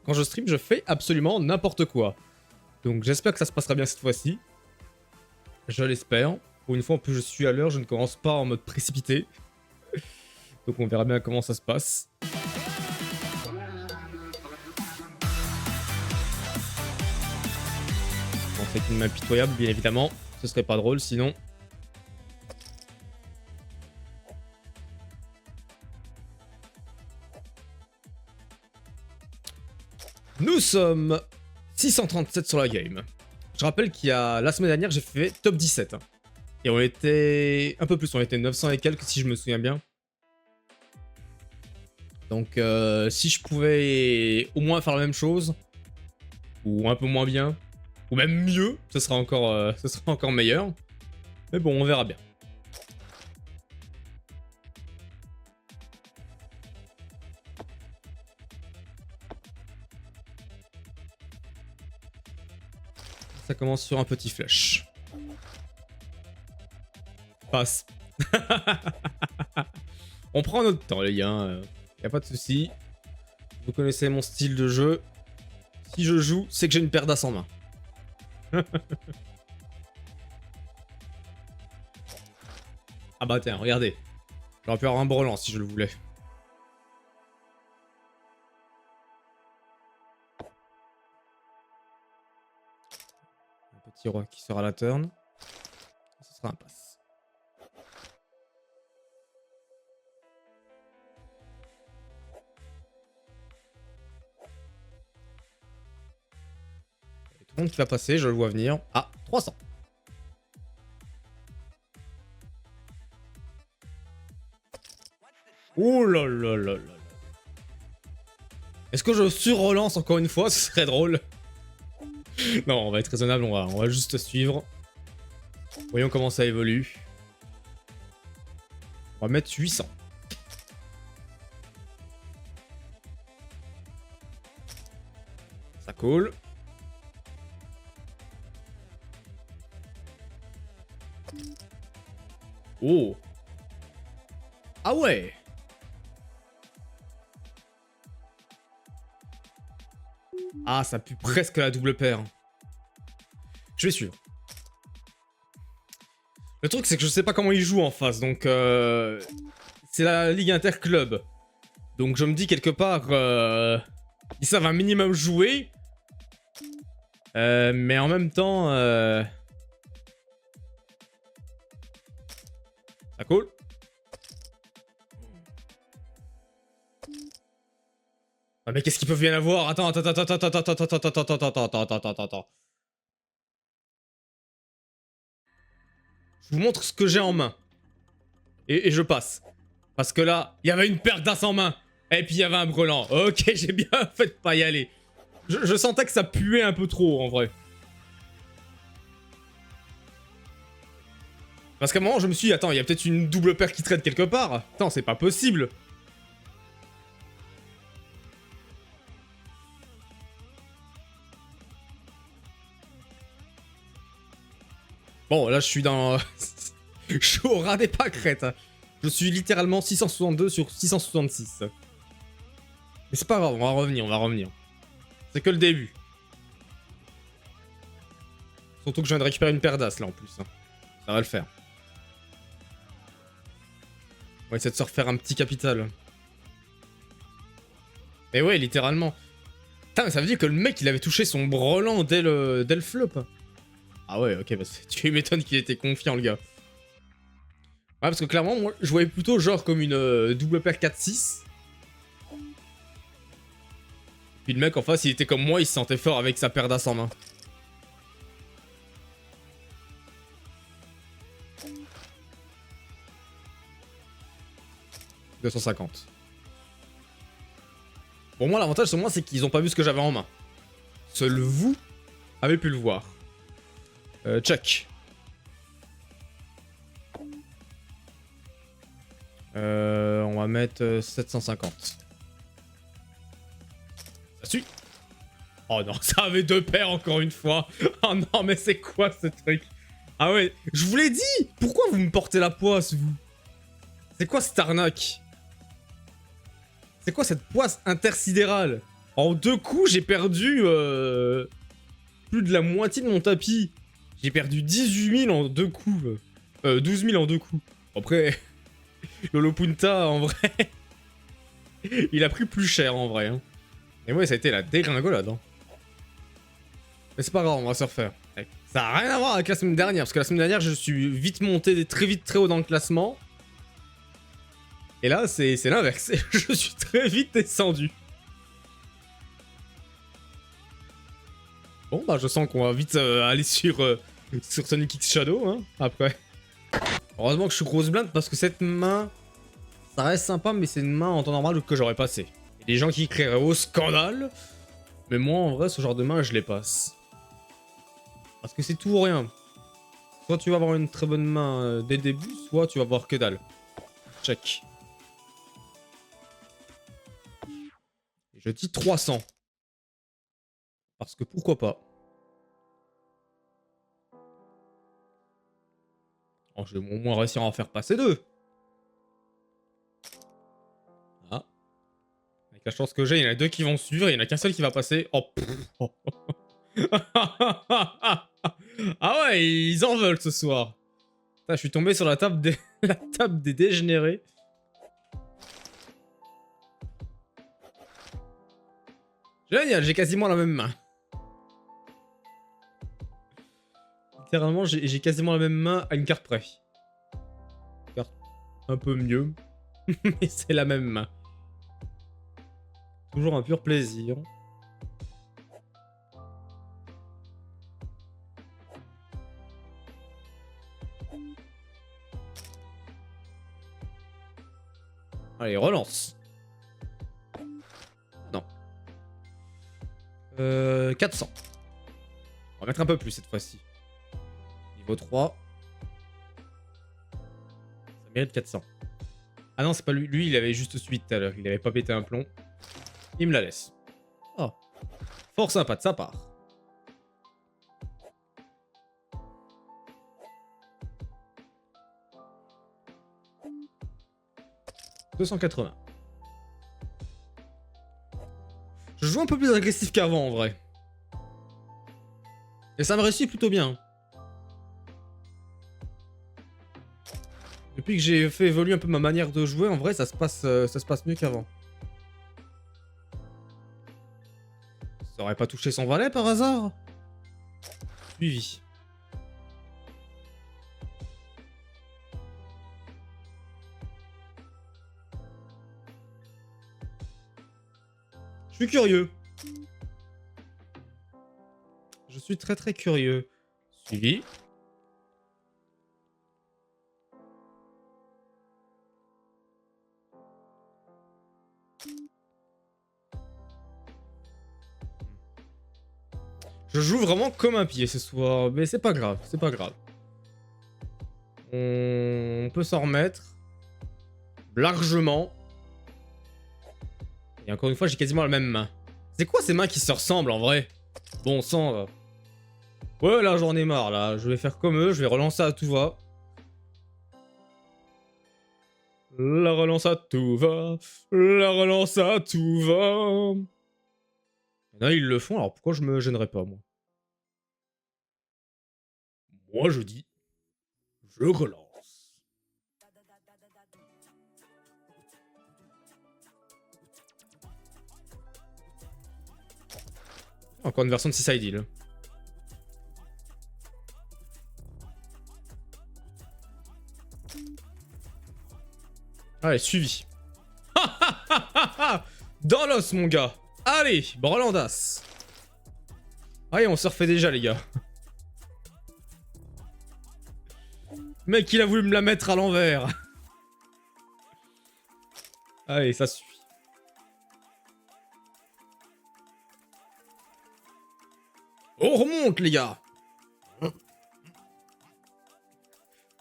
quand je stream, je fais absolument n'importe quoi. Donc j'espère que ça se passera bien cette fois-ci. Je l'espère. Pour une fois, en plus, je suis à l'heure, je ne commence pas en mode précipité. Donc on verra bien comment ça se passe. Bon, c'est une main pitoyable, bien évidemment. Ce serait pas drôle sinon. Nous sommes 637 sur la game. Je rappelle qu'il y a la semaine dernière, j'ai fait top 17. Et on était un peu plus, on était 900 et quelques si je me souviens bien. Donc si je pouvais au moins faire la même chose, ou un peu moins bien, ou même mieux, ce sera encore meilleur. Mais bon, on verra bien. Ça commence sur un petit flash. Passe. On prend notre temps, les gars. Y a pas de souci. Vous connaissez mon style de jeu. Si je joue, c'est que j'ai une paire d'as en main. Ah bah tiens, regardez. J'aurais pu avoir un brelan si je le voulais. Un petit roi qui sera la turn. Ce sera un pass. Et tout le monde qui va passer, je le vois venir. Ah, 300. Oh là là là là. Est-ce que je sur-relance encore une fois? Ce serait drôle. Non, on va être raisonnable, on va juste suivre. Voyons comment ça évolue. On va mettre 800. Ça colle. Oh. Ah ouais. Ah, ça pue presque la double paire. Je vais suivre. Le truc, c'est que je sais pas comment ils jouent en face, donc c'est la Ligue Interclub. Donc je me dis quelque part, ils savent un minimum jouer. Mais en même temps... Ça cool. Ah mais qu'est-ce qu'ils peuvent bien avoir? Attends. Je vous montre ce que j'ai en main. Et je passe. Parce que là, il y avait une paire d'as en main. Et puis il y avait un brelan. Ok, j'ai bien fait de pas y aller. Je sentais que ça puait un peu trop en vrai. Parce qu'à un moment, je me suis dit, attends, il y a peut-être une double paire qui traîne quelque part. Attends, c'est pas possible. Bon, là, je suis dans... je suis au ras des pâquerettes. Je suis littéralement 662 sur 666. Mais c'est pas grave, on va revenir. C'est que le début. Surtout que je viens de récupérer une paire d'as, là, en plus. Ça va le faire. On va essayer de se refaire un petit capital. Et ouais, littéralement. Putain, mais ça veut dire que le mec, il avait touché son brelan dès le flop. Ah ouais, ok, bah tu m'étonnes qu'il était confiant, le gars. Ouais, parce que clairement, moi, je voyais plutôt genre comme une double paire 4-6. Puis le mec en face, il était comme moi, il se sentait fort avec sa paire d'as en main. « 250. » Bon, moi, l'avantage sur moi, c'est qu'ils ont pas vu ce que j'avais en main. Seul vous avez pu le voir. Check. On va mettre 750. Ça suit. Oh non, ça avait deux paires encore une fois. Oh non, mais c'est quoi ce truc? Ah ouais, je vous l'ai dit. Pourquoi vous me portez la poisse, vous? C'est quoi cette arnaque? C'est quoi cette poisse intersidérale? En 2 coups, j'ai perdu plus de la moitié de mon tapis. J'ai perdu 18 000 en 2 coups. 12 000 en 2 coups. Après, Lolopunta, en vrai, il a pris plus cher, en vrai. Hein. Et ouais, ça a été la dégringolade. Hein. Mais c'est pas grave, on va se refaire. Ça n'a rien à voir avec la semaine dernière, parce que la semaine dernière, je suis vite monté très vite, très haut dans le classement. Et là, c'est l'inverse. Je suis très vite descendu. Bon, bah, je sens qu'on va vite aller sur Sonic X Shadow, hein, après. Heureusement que je suis grosse blinde, parce que cette main, ça reste sympa, mais c'est une main en temps normal que j'aurais passé. Il y a des gens qui crieraient au scandale, mais moi, en vrai, ce genre de main, je les passe. Parce que c'est tout ou rien. Soit tu vas avoir une très bonne main dès le début, soit tu vas avoir que dalle. Check. Et je dis 300. Parce que pourquoi pas. Oh, je vais au moins réussir à en faire passer 2. Ah. Avec la chance que j'ai, il y en a 2 qui vont suivre, il n'y en a qu'un seul qui va passer. Oh, oh. Ah ouais, ils en veulent ce soir. Putain, je suis tombé sur la table des, la table des dégénérés. Génial, j'ai quasiment la même main. Littéralement, j'ai quasiment la même main à une carte près. Carte un peu mieux, mais c'est la même main. Toujours un pur plaisir. Allez, relance. Non. 400. On va mettre un peu plus cette fois-ci. Niveau 3. Ça mérite 400. Ah non, c'est pas lui. Lui, il avait juste suite tout à l'heure. Il avait pas pété un plomb. Il me la laisse. Oh. Fort sympa de sa part. « 280. » Je joue un peu plus agressif qu'avant en vrai. Et ça me réussit plutôt bien. Depuis que j'ai fait évoluer un peu ma manière de jouer, en vrai ça se passe mieux qu'avant. Ça aurait pas touché son valet par hasard? Suivi. Je suis curieux. Je suis très très curieux. Suivi. Je joue vraiment comme un pied ce soir, mais c'est pas grave, c'est pas grave. On peut s'en remettre. Largement. Et encore une fois, j'ai quasiment la même main. C'est quoi ces mains qui se ressemblent en vrai? Bon sang. Ouais, là j'en ai marre là. Je vais faire comme eux, je vais relancer à tout va. La relance à tout va. La relance à tout va. Là, ils le font, alors pourquoi je me gênerais pas, moi? Moi, je dis, je relance. Encore une version de Seaside Hill. Allez, suivi. Dans l'os, mon gars. Allez, Brolandas. Allez, on se refait déjà, les gars. Mec, il a voulu me la mettre à l'envers. Allez, ça suffit. On remonte, les gars.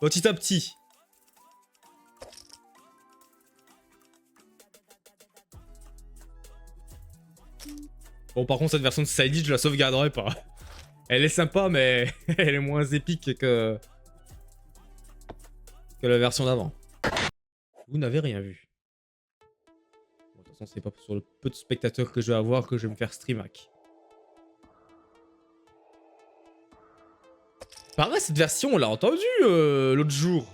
Petit à petit. Bon, par contre, cette version de Side, je la sauvegarderai pas. Elle est sympa, mais elle est moins épique que la version d'avant. Vous n'avez rien vu. Bon, de toute façon, c'est pas sur le peu de spectateurs que je vais avoir que je vais me faire stream hack. Pareil, cette version, on l'a entendu l'autre jour.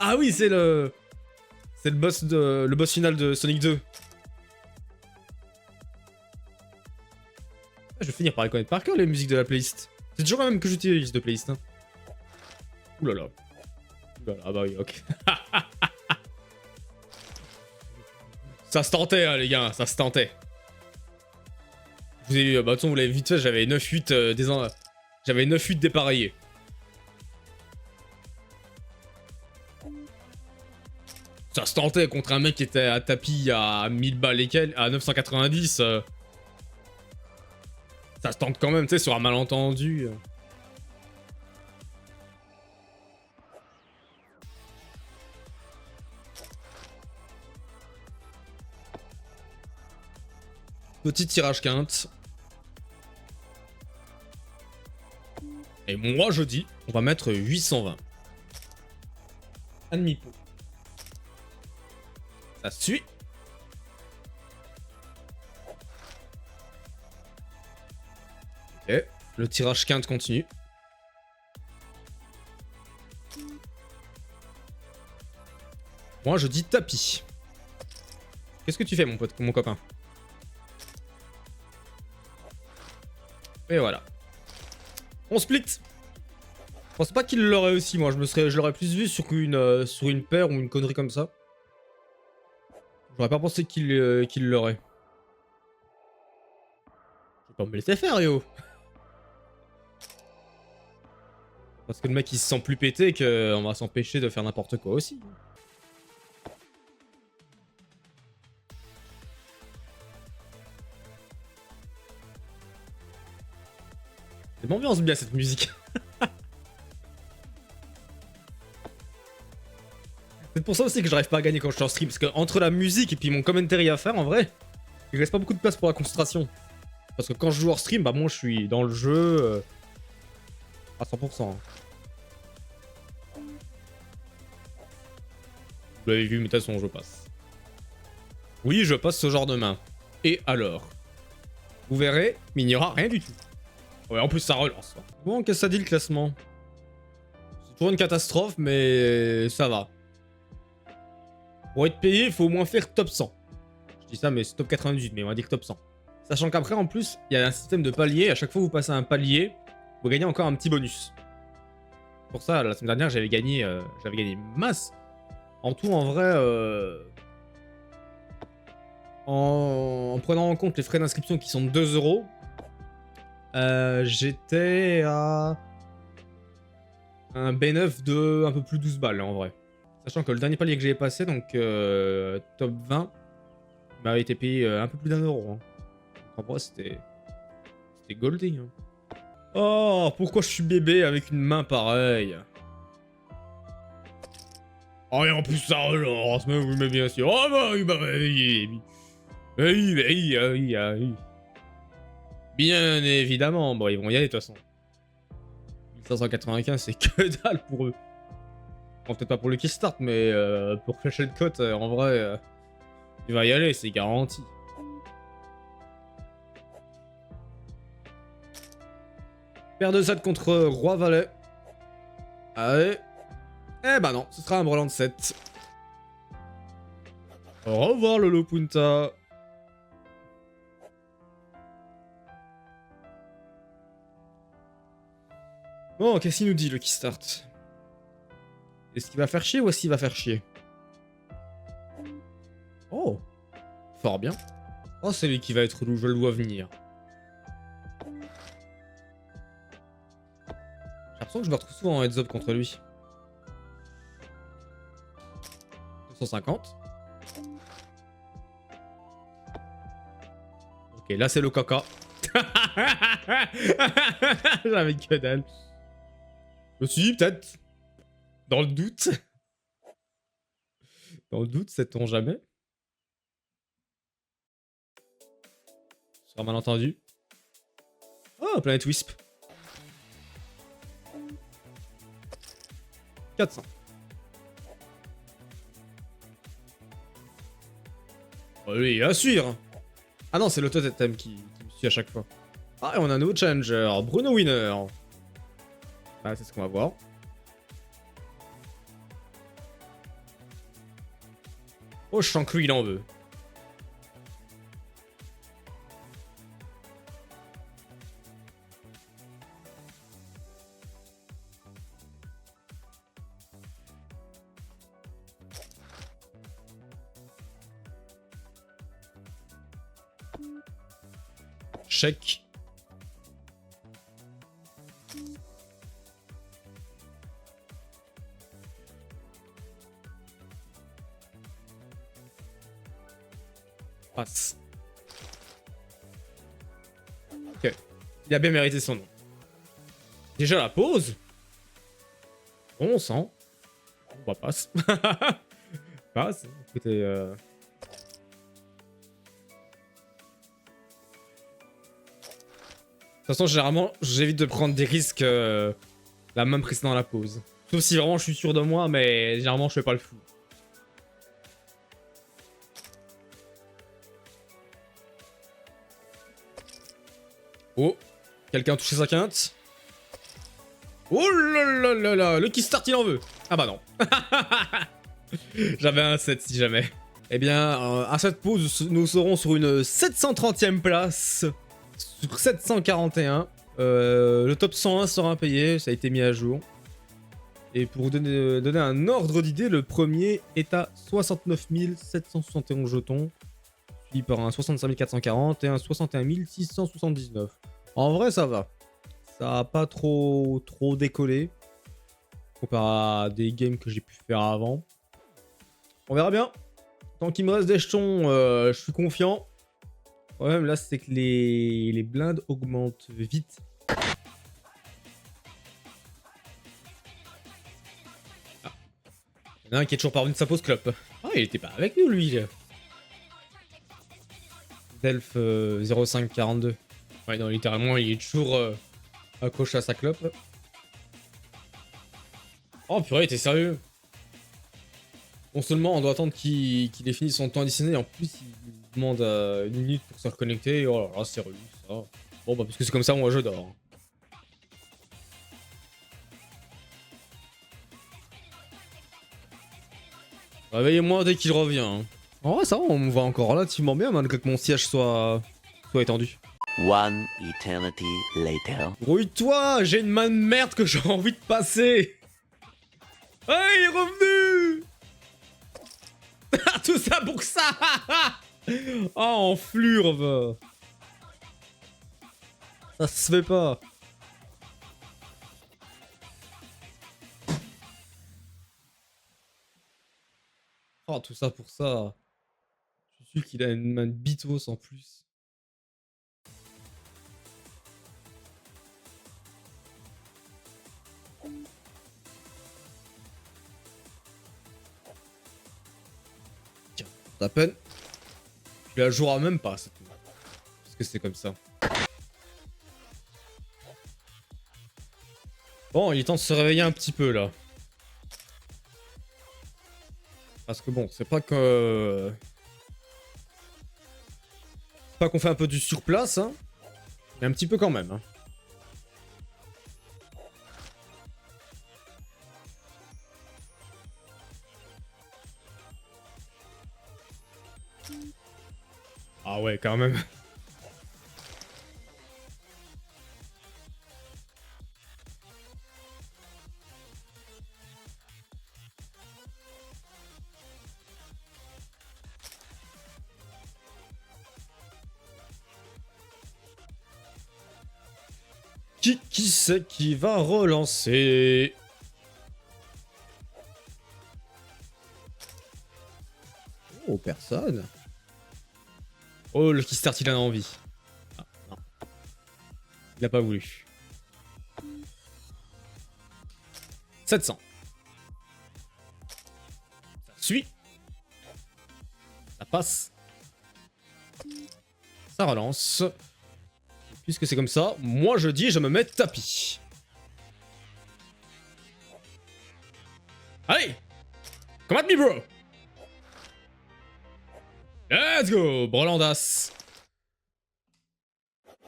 Ah oui, c'est le... C'est le boss final de Sonic 2. Je vais finir par reconnaître par cœur les musiques de la playlist. C'est toujours la même que j'utilise de playlist. Hein. Ouh là là. Ah bah oui, ok. Ça se tentait, hein, les gars, ça se tentait. Vous avez, bah, vous l'avez vite fait, j'avais 9-8 j'avais 9-8 dépareillés. Ça se tentait contre un mec qui était à tapis à 1000 balles lesquelles, à 990. Ça se tente quand même, tu sais, sur un malentendu. Petit tirage quinte. Et moi, je dis, on va mettre 820. Un demi-pot. Ça suit. Ok. Le tirage quinte continue. Moi, je dis tapis. Qu'est-ce que tu fais, mon pote, mon copain? Et voilà. On split. Je pense pas qu'il l'aurait aussi, moi. Je l'aurais plus vu sur une paire ou une connerie comme ça. J'aurais pas pensé qu'il l'aurait. Je vais pas me laisser faire, yo. Parce que le mec il se sent plus pété qu'on va s'empêcher de faire n'importe quoi aussi. Elle m'ambiance bien cette musique. C'est pour ça aussi que j'arrive pas à gagner quand je suis en stream. Parce que entre la musique et puis mon commentary à faire, en vrai, il reste pas beaucoup de place pour la concentration. Parce que quand je joue hors stream, bah moi je suis dans le jeu à 100%. Hein. Vous l'avez vu, mais de toute façon je passe. Oui, je passe ce genre de main. Et alors? Vous verrez, mais il n'y aura rien du tout. Ouais, en plus ça relance. Hein. Bon, qu'est-ce que ça dit le classement? C'est toujours une catastrophe, mais ça va. Pour être payé, il faut au moins faire top 100. Je dis ça, mais c'est top 98, mais on va dire top 100. Sachant qu'après, en plus, il y a un système de palier. À chaque fois que vous passez un palier, vous gagnez encore un petit bonus. Pour ça, la semaine dernière, j'avais gagné masse. En tout, en vrai, en prenant en compte les frais d'inscription qui sont de 2 euros, j'étais à un B9 de un peu plus 12 balles, en vrai. Sachant que le dernier palier que j'avais passé, donc top 20, m'avait été payé un peu plus d'1 euro. Hein. En vrai, c'était goldé. Hein. Oh, pourquoi je suis bébé avec une main pareille? Oh, et en plus ça relance, mais bien sûr. Oh bah oui, bah oui. Oui. Bien évidemment, bon, ils vont y aller de toute façon. 1595, c'est que dalle pour eux. Bon, peut-être pas pour le kickstart, mais pour Flash and Cut, en vrai, il va y aller, c'est garanti. Paire de 7 contre Roi Valet. Allez. Eh bah non, ce sera un brelan de 7. Au revoir Lolo Punta. Bon, qu'est-ce qu'il nous dit le kickstart? Est-ce qu'il va faire chier ou est-ce qu'il va faire chier? Oh, fort bien. Oh, c'est lui qui va être loup, je le vois venir. J'ai l'impression que je me retrouve souvent en heads-up contre lui. 250. Ok, là c'est le caca. J'avais que dalle. Je me suis dit peut-être. Dans le doute. Dans le doute, sait-on jamais. Ce sera mal entendu. Oh, Planet Wisp. 400. Oh, lui, il va suivre. Ah non, c'est le totem qui me suit à chaque fois. Ah, et on a un nouveau challenger, Bruno Winner. Ah, c'est ce qu'on va voir. Oh, je sens que lui, il en veut. Chèque. Passe. Ok. Il a bien mérité son nom. Déjà la pause. Bon sang. On va passe. Passe. Écoutez, De toute façon, généralement, j'évite de prendre des risques la même prise dans la pause. Sauf si vraiment je suis sûr de moi, mais généralement je fais pas le fou. Oh, quelqu'un a touché sa quinte. Oh là là là là, le qui start il en veut. Ah bah non. J'avais un 7 si jamais. Eh bien, à cette pause, nous serons sur une 730e place. Sur 741. Le top 101 sera impayé, ça a été mis à jour. Et pour vous donner un ordre d'idée, le premier est à 69 771 jetons, suivi par un 65 440 et un 61 679. En vrai, ça va. Ça a pas trop décollé comparé à des games que j'ai pu faire avant. On verra bien. Tant qu'il me reste des jetons, je suis confiant. Le problème là, c'est que les blindes augmentent vite. Il y en a un qui est toujours parvenu de sa pause clope. Ah, il était pas avec nous, lui. Delph 0542. Ouais, non, littéralement, il est toujours accroché à sa clope. Oh, purée, t'es sérieux? Non seulement on doit attendre qu'il ait fini son temps additionnel, et en plus, il demande 1 minute pour se reconnecter. Oh là là, c'est relou, ça. Bon, bah, parce que c'est comme ça, moi, je dors. Réveillez-moi dès qu'il revient. Hein. En vrai, ça va, on me voit encore relativement bien, malgré que mon siège soit étendu. One eternity later. Rouille-toi, j'ai une main de merde que j'ai envie de passer. Ah, il est revenu. Tout ça pour ça. Oh, en flurve. Ça se fait pas. Oh, tout ça pour ça. Je suis sûr qu'il a une main de bitos en plus. Tiens, ta peine. Tu la joueras même pas cette main. Parce que c'est comme ça. Bon, il est temps de se réveiller un petit peu là. Parce que bon, c'est pas que... C'est pas qu'on fait un peu du surplace, hein. Mais un petit peu quand même, hein. Ah ouais, quand même. Qui c'est qui va relancer? Oh, personne. Oh, le Kickstart, il en a envie. Ah, non. Il a pas voulu. 700. Ça suit. Ça passe. Ça relance. Puisque c'est comme ça, moi je dis je me mets tapis. Allez! Come at me, bro! Let's go! Brolandas.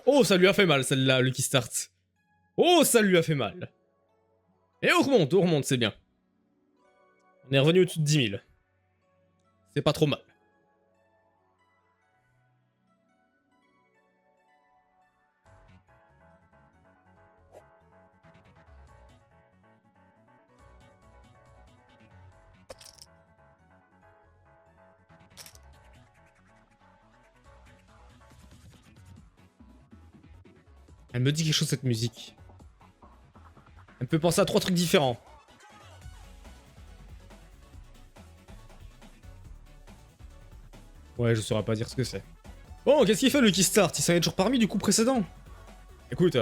Oh, ça lui a fait mal, celle-là, Lucky Start. Oh, ça lui a fait mal. Et on remonte, c'est bien. On est revenu au-dessus de 10 000. C'est pas trop mal. Elle me dit quelque chose cette musique. Elle me fait penser à 3 trucs différents. Ouais, je saurais pas dire ce que c'est. Bon, qu'est-ce qu'il fait Lucky Start? Il s'en est toujours parmi du coup précédent. Écoute,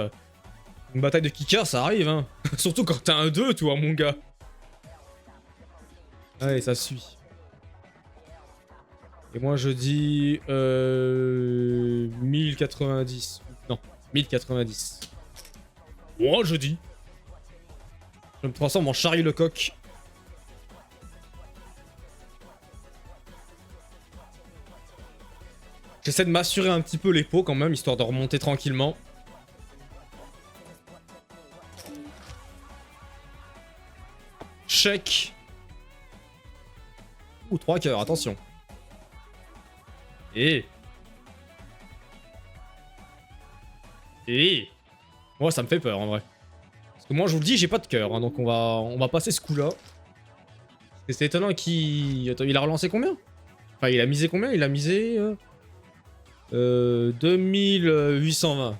une bataille de kickers, ça arrive, hein. Surtout quand t'as un 2, toi, mon gars. Allez, ça suit. Et moi, je dis... 1090. Non, 1090. Moi, je dis... Je me transforme en Charlie Lecoq. J'essaie de m'assurer un petit peu les pots quand même, histoire de remonter tranquillement. Check. Ouh, 3 cœurs, attention. Et... Moi, ça me fait peur, en vrai. Parce que moi, je vous le dis, j'ai pas de cœur, hein, donc on va passer ce coup-là. Et c'est étonnant qu'il... Attends, il a relancé combien? Enfin, il a misé combien? Il a misé... 2820.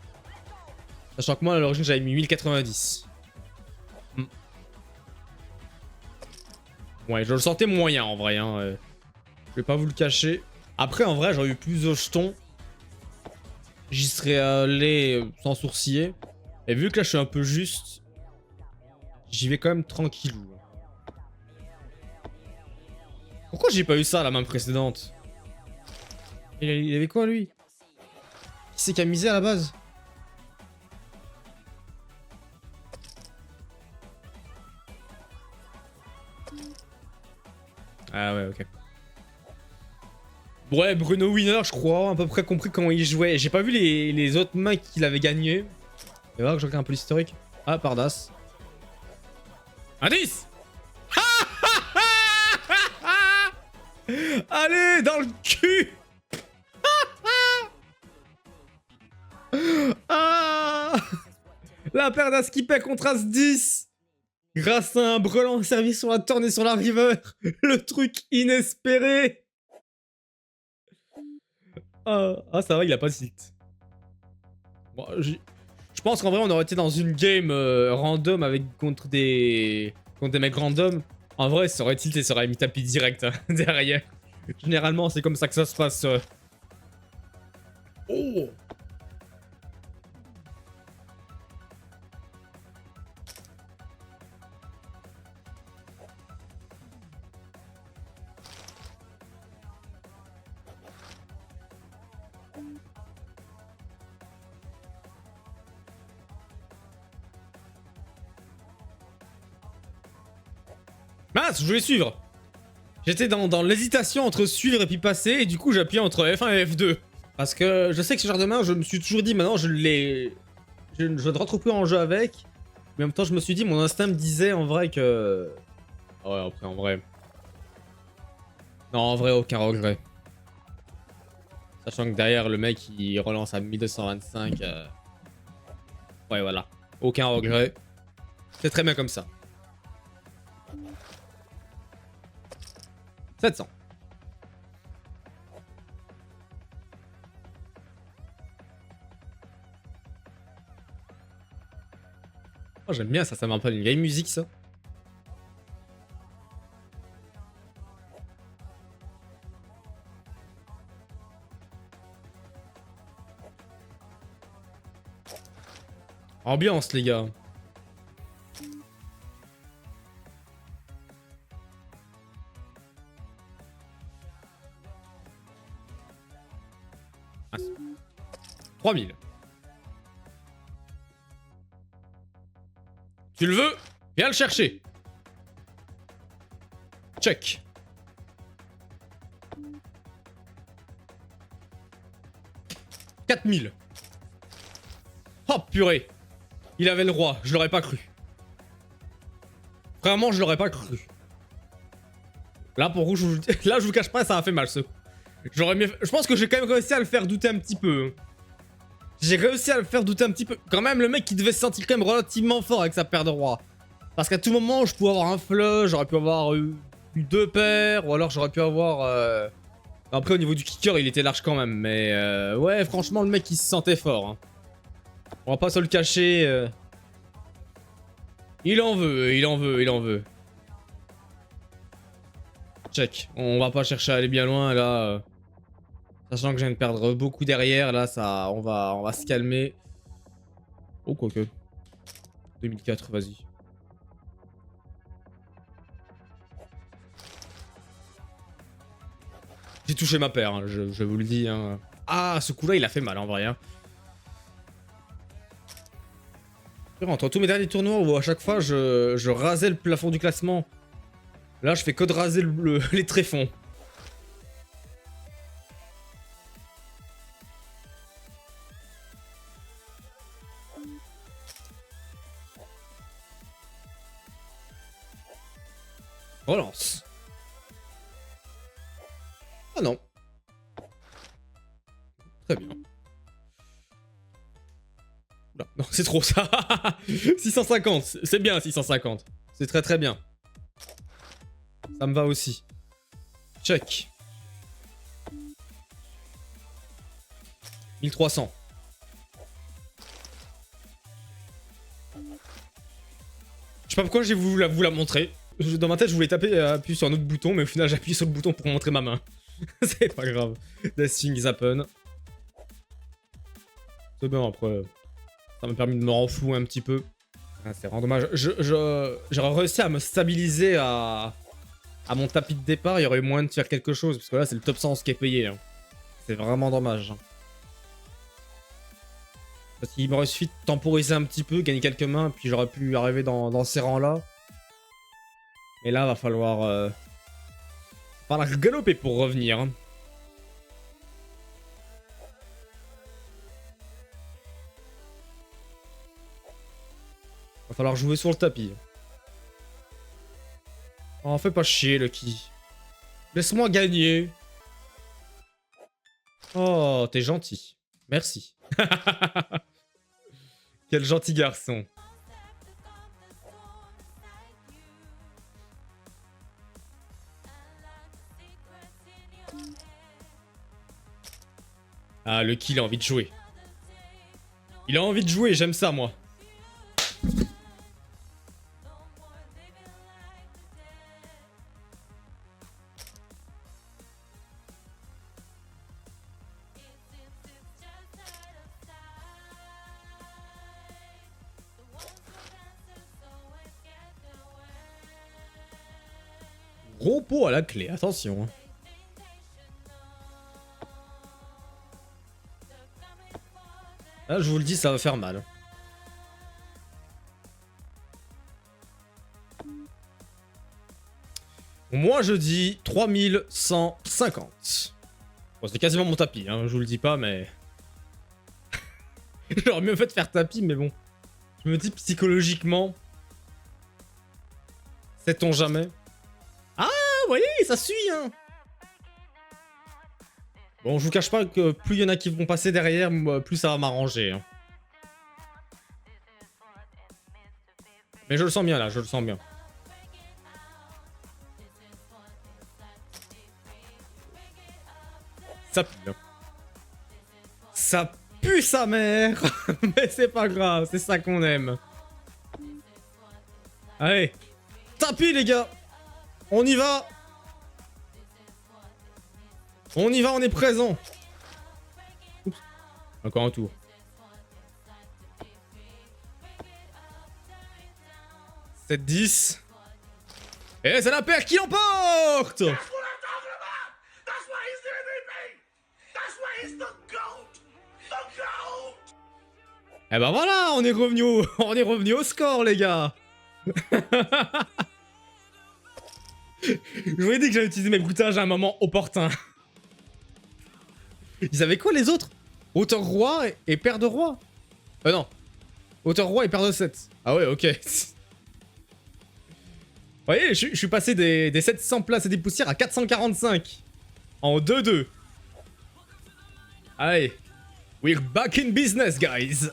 Sachant que moi, à l'origine, j'avais mis 1090. Ouais, je le sentais moyen, en vrai, hein. Je vais pas vous le cacher. Après, en vrai, j'aurais eu plus de jetons. J'y serais allé sans sourciller. Et vu que là, je suis un peu juste... J'y vais quand même tranquillou. Pourquoi j'ai pas eu ça la main précédente? Il avait quoi, lui? Qui c'est qui a misé à la base? Ah ouais, ok. Ouais, Bruno Winner, je crois, à peu près compris comment il jouait. J'ai pas vu les autres mains qu'il avait gagné. Et voir que je regarde un peu l'historique. Ah, Pardas. Indice. Allez, dans le cul. Ah, la paire d'As qui paie contre As 10. Grâce à un brelan servi sur la turn et sur la river. Le truc inespéré. Ah, ça va, il a pas de tilt. Bon, je pense qu'en vrai, on aurait été dans une game random contre des mecs random. En vrai, ça aurait tilté, ça aurait mis tapis direct hein, derrière. Généralement, c'est comme ça que ça se passe. Oh! Mince, je voulais suivre. J'étais dans l'hésitation entre suivre et puis passer, et du coup j'ai appuyé entre F1 et F2. Parce que je sais que ce genre de main, je me suis toujours dit, maintenant je ne rentre plus en jeu avec. Mais en même temps, je me suis dit, mon instinct me disait en vrai que... Ouais, après en vrai... Non, en vrai, aucun regret. Sachant que derrière, le mec, il relance à 1225. Ouais, voilà. Aucun regret. C'est très bien comme ça. 700. Oh, j'aime bien ça, ça me rappelle une vieille musique, ça. Ambiance, les gars. Ah, 3000. Tu le veux? Viens le chercher. Check. « 4000. Oh purée. Il avait le roi, je l'aurais pas cru. Vraiment, je l'aurais pas cru. Là, pour vous, là, je vous cache pas, ça a fait mal, ce coup. Je pense que j'ai quand même réussi à le faire douter un petit peu. J'ai réussi à le faire douter un petit peu. Quand même, le mec, il devait se sentir quand même relativement fort avec sa paire de rois. Parce qu'à tout moment, je pouvais avoir un flush, j'aurais pu avoir eu 2 paires, ou alors j'aurais pu avoir... Après, au niveau du kicker, il était large quand même. Mais ouais, franchement, le mec, il se sentait fort. Hein. On va pas se le cacher. Il en veut, il en veut, il en veut. Check. On va pas chercher à aller bien loin, là. Sachant que je viens de perdre beaucoup derrière, là, ça, on va se calmer. Oh, quoique. 2004, vas-y. J'ai touché ma paire, hein, je vous le dis. Hein. Ah, ce coup-là, il a fait mal, en vrai. Hein. Entre tous mes derniers tournois où à chaque fois, je rasais le plafond du classement. Là, je fais que de raser les tréfonds. Relance. Ah non. Très bien. Non, c'est trop ça. 650, c'est bien 650. C'est très très bien. Ça me va aussi. Check. 1300. Je sais pas pourquoi j'ai voulu vous la montrer. Dans ma tête, je voulais taper appuyer sur un autre bouton, mais au final, j'ai appuyé sur le bouton pour montrer ma main. C'est pas grave. That thing happen. C'est bien, après, ça m'a permis de me renflouer un petit peu. Ah, c'est vraiment dommage. J'aurais réussi à me stabiliser à mon tapis de départ, il y aurait eu moyen de faire quelque chose, parce que là, c'est le top 100 qui est payé. Hein. C'est vraiment dommage. Parce qu'il m'aurait suffi de temporiser un petit peu, gagner quelques mains, puis j'aurais pu arriver dans ces rangs-là. Mais là, va falloir galoper pour revenir. Hein. Va falloir jouer sur le tapis. Oh, fais pas chier, Lucky. Laisse-moi gagner. Oh, t'es gentil. Merci. Quel gentil garçon. Ah, Lucky, il a envie de jouer. Il a envie de jouer, j'aime ça, moi. Gros pot à la clé, attention. Là, je vous le dis, ça va faire mal. Moi, je dis 3150. Bon, c'est quasiment mon tapis, hein, je vous le dis pas, mais... J'aurais mieux fait de faire tapis, mais bon. Je me dis psychologiquement... Sait-on jamais? Ah, vous voyez, ça suit, hein. Bon, je vous cache pas que plus il y en a qui vont passer derrière, plus ça va m'arranger. Hein. Mais je le sens bien, là, je le sens bien. Ça pue. Hein. Ça pue sa mère. Mais c'est pas grave, c'est ça qu'on aime. Allez. Tapis, les gars. On y va. On y va, on est présent. Oups. Encore un tour. « 7-10. Et c'est la paire qui emporte. Eh ben voilà, on est revenu au score, les gars. Je vous ai dit que j'allais utiliser mes bruitages à un moment opportun. Ils avaient quoi les autres? Auteur roi et père de roi? Non. Auteur roi et père de 7. Ah ouais, ok. Vous voyez, je suis passé des 700 places et des poussières à 445. En 2-2. Allez. We're back in business, guys.